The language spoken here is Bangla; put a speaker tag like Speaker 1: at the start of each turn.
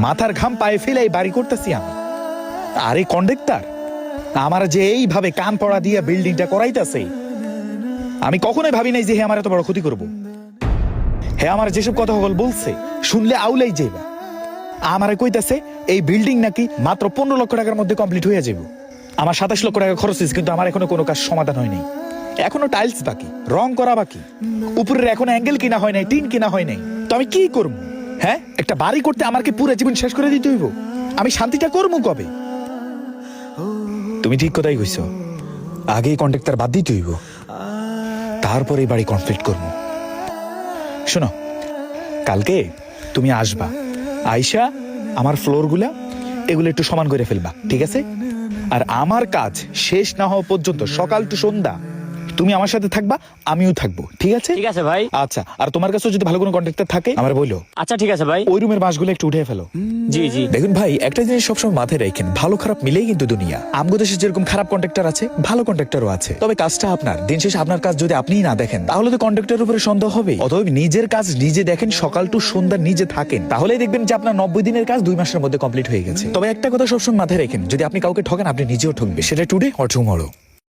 Speaker 1: মাথার ঘাম পায়ে ফেলে এই বাড়ি করতেছি আমি। আর এই কন্ডাক্টর আমার যে এইভাবে কান পড়া দিয়ে বিল্ডিংটা করাইতেছে, আমি কখনোই ভাবি নাই যে হে আমার এত বড় ক্ষতি করবো। হে আমার যেসব কথা বলছে শুনলে আউলাই যাইবা। আমারে কইতাছে এই বিল্ডিং নাকি মাত্র 15 লক্ষ টাকার মধ্যে কমপ্লিট হয়ে যাবে। আমার 27 লক্ষ টাকা খরচ হয়েছে, কিন্তু আমার এখনো কোনো কাজ সমাধান হয়নি। এখনো টাইলস বাকি, রং করা বাকি, উপরের এখনো অ্যাঙ্গেল কিনা হয় নাই, টিন কিনা হয় নাই। তো আমি কি করবো? হ্যাঁ, একটা বাড়ি করতে আমাকে পুরো জীবন শেষ করে দিতে হইব? আমি শান্তিটা করবো কবে? তুমি ঠিক কথাই কইছো, আগেই কন্ট্রাক্টর বাদ দিতে হইব, তারপরে এই বাড়ি কমপ্লিট করবো। শোনো, কালকে তুমি আসবা, আইসা আমার ফ্লোরগুলা এগুলো একটু সমান করে ফেলবা, ঠিক আছে? আর আমার কাজ শেষ না হওয়া পর্যন্ত সকাল টু সন্ধ্যা তুমি আমার সাথে থাকবা, আমিও থাকবো, ঠিক আছে?
Speaker 2: ঠিক আছে ভাই।
Speaker 1: আচ্ছা, আর তোমার কাছে যদি ভালো কোনো কন্ট্রাক্টর থাকে আমার বলো।
Speaker 2: আচ্ছা ঠিক আছে ভাই।
Speaker 1: ওই রুমের বাঁশগুলো একটু উঠে ফেলো।
Speaker 2: জি জি।
Speaker 1: দেখুন ভাই, একটা জিনিস সবসময় মাথায় রাখেন, ভালো খারাপ মিলেই কিন্তু দুনিয়া। আমগো দেশে যেরকম খারাপ কন্ট্রাক্টর আছে, ভালো কন্ট্রাক্টরও আছে। তবে কাজটা আপনার, দিন শেষে আপনার কাজ যদি আপনিই না দেখেন তাহলে তো কন্ট্রাক্টরের উপরে সন্দেহ হবে। অতএব নিজের কাজ নিজে দেখেন, সকাল টু সন্ধ্যা নিজে থাকেন, তাহলেই দেখবেন যে আপনার 90 দিনের কাজ 2 মাসের মধ্যে কমপ্লিট হয়ে গেছে। তবে একটা কথা সবসময় মাথায় রাখেন, যদি আপনি কাউকে ঠকেন আপনি নিজেও ঠকবে, সেটা টুডে অর টুমরো।